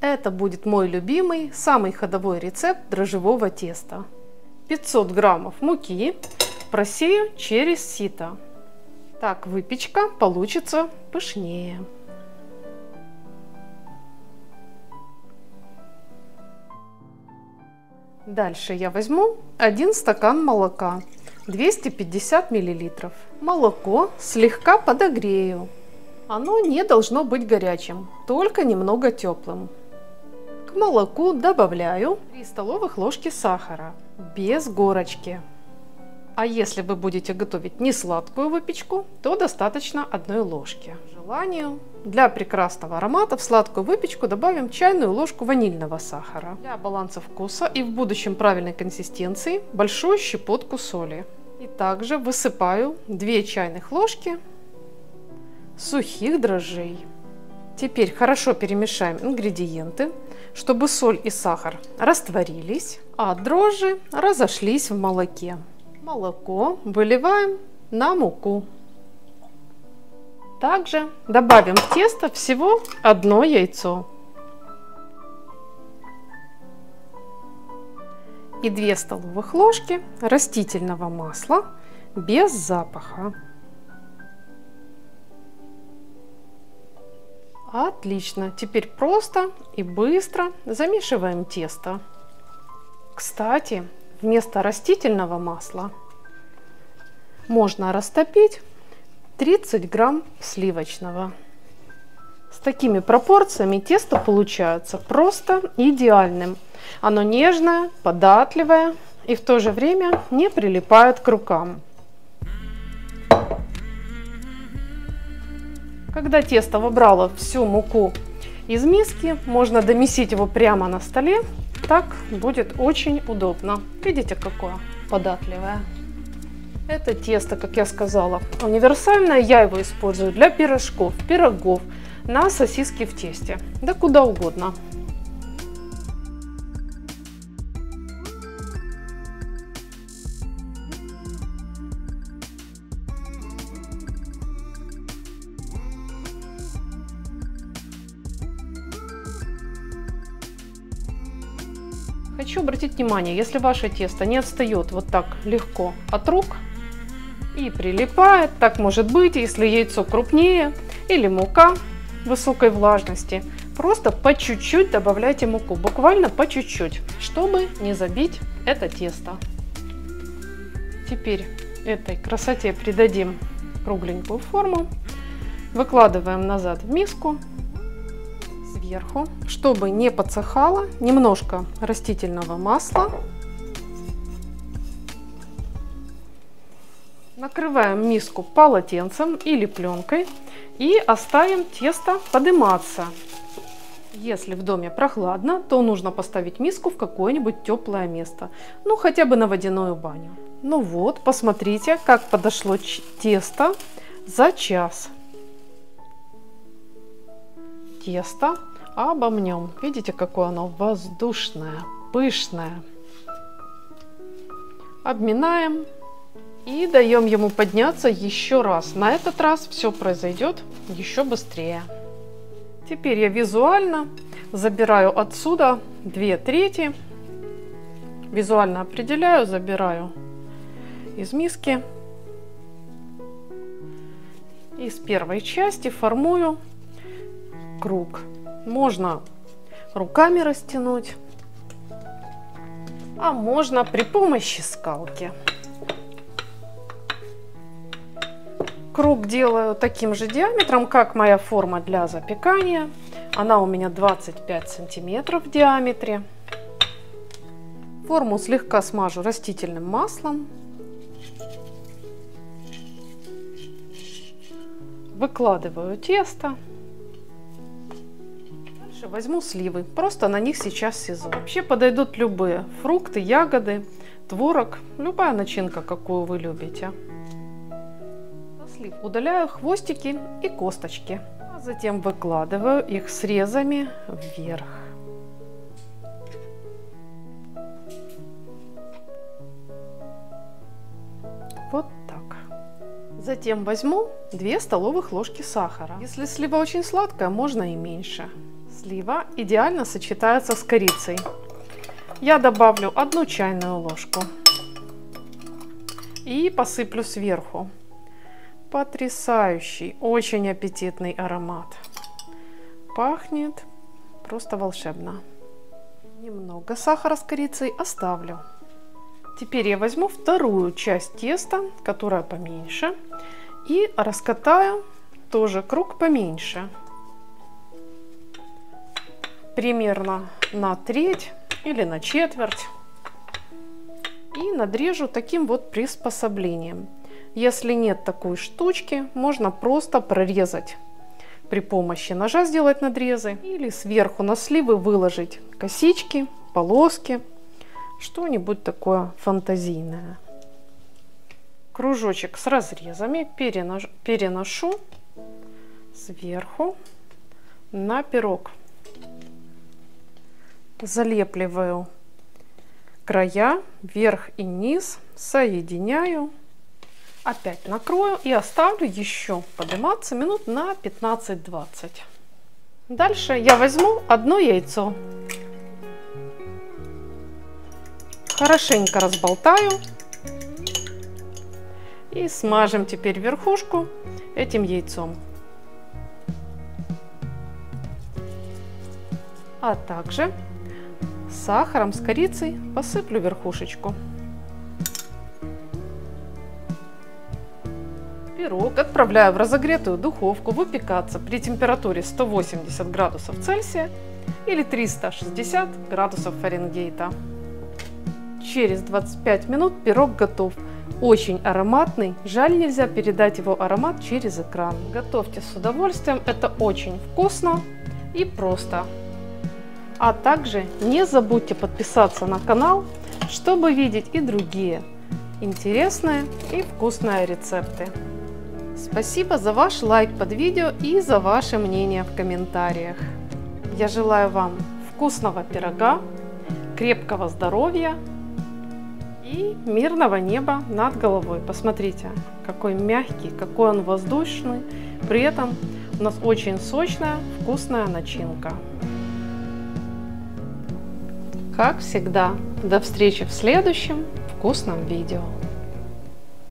Это будет мой любимый, самый ходовой рецепт дрожжевого теста. 500 граммов муки просею через сито. Так выпечка получится пышнее. Дальше я возьму 1 стакан молока, 250 мл. Молоко слегка подогрею. Оно не должно быть горячим, только немного теплым. К молоку добавляю 3 столовых ложки сахара, без горочки. А если вы будете готовить не сладкую выпечку, то достаточно 1 ложки. По желанию, для прекрасного аромата в сладкую выпечку добавим чайную ложку ванильного сахара. Для баланса вкуса и в будущем правильной консистенции большую щепотку соли. И также высыпаю 2 чайных ложки сухих дрожжей. Теперь хорошо перемешаем ингредиенты, чтобы соль и сахар растворились, а дрожжи разошлись в молоке. Молоко выливаем на муку. Также добавим в тесто всего 1 яйцо и 2 столовых ложки растительного масла без запаха. Отлично! Теперь просто и быстро замешиваем тесто. Кстати, вместо растительного масла можно растопить 30 грамм сливочного. С такими пропорциями тесто получается просто идеальным. Оно нежное, податливое и в то же время не прилипает к рукам. Когда тесто вобрало всю муку из миски, можно домесить его прямо на столе. Так будет очень удобно. Видите, какое податливое. Это тесто, как я сказала, универсальное. Я его использую для пирожков, пирогов, на сосиски в тесте, да куда угодно. Хочу обратить внимание, если ваше тесто не отстает вот так легко от рук и прилипает, так может быть, если яйцо крупнее или мука высокой влажности, просто по чуть-чуть добавляйте муку, буквально по чуть-чуть, чтобы не забить это тесто. Теперь этой красоте придадим кругленькую форму, выкладываем назад в миску. Сверху, чтобы не подсыхало, немножко растительного масла. Накрываем миску полотенцем или пленкой и оставим тесто подниматься. Если в доме прохладно, то нужно поставить миску в какое-нибудь теплое место, ну хотя бы на водяную баню. Ну вот, посмотрите, как подошло тесто за час. Тесто обомнем. Видите, какое оно воздушное, пышное. Обминаем и даем ему подняться еще раз. На этот раз все произойдет еще быстрее. Теперь я визуально забираю отсюда 2/3. Визуально определяю, забираю из миски. Из первой части формую круг. Можно руками растянуть, а можно при помощи скалки. Круг делаю таким же диаметром, как моя форма для запекания. Она у меня 25 сантиметров в диаметре. Форму слегка смажу растительным маслом. Выкладываю тесто. Возьму сливы, просто на них сейчас сезон. Вообще подойдут любые фрукты, ягоды, творог, любая начинка, какую вы любите. Со слив удаляю хвостики и косточки, а затем выкладываю их срезами вверх. Вот так. Затем возьму 2 столовых ложки сахара. Если слива очень сладкая, можно и меньше. Слива идеально сочетается с корицей. Я добавлю 1 чайную ложку и посыплю сверху. Потрясающий, очень аппетитный аромат. Пахнет просто волшебно. Немного сахара с корицей оставлю. Теперь я возьму вторую часть теста, которая поменьше, и раскатаю тоже круг поменьше. Примерно на треть или на четверть. И надрежу таким вот приспособлением. Если нет такой штучки, можно просто прорезать. При помощи ножа сделать надрезы. Или сверху на сливы выложить косички, полоски. Что-нибудь такое фантазийное. Кружочек с разрезами переношу сверху на пирог. Залепливаю края, верх и низ, соединяю, опять накрою и оставлю еще подниматься минут на 15-20. Дальше я возьму 1 яйцо, хорошенько разболтаю и смажем теперь верхушку этим яйцом. А также сахаром с корицей посыплю верхушечку. Пирог отправляю в разогретую духовку выпекаться при температуре 180 градусов Цельсия или 360 градусов Фаренгейта. Через 25 минут пирог готов. Очень ароматный, жаль, нельзя передать его аромат через экран. Готовьте с удовольствием, это очень вкусно и просто. А также не забудьте подписаться на канал, чтобы видеть и другие интересные и вкусные рецепты. Спасибо за ваш лайк под видео и за ваше мнение в комментариях. Я желаю вам вкусного пирога, крепкого здоровья и мирного неба над головой. Посмотрите, какой мягкий, какой он воздушный. При этом у нас очень сочная, вкусная начинка. Как всегда, до встречи в следующем вкусном видео.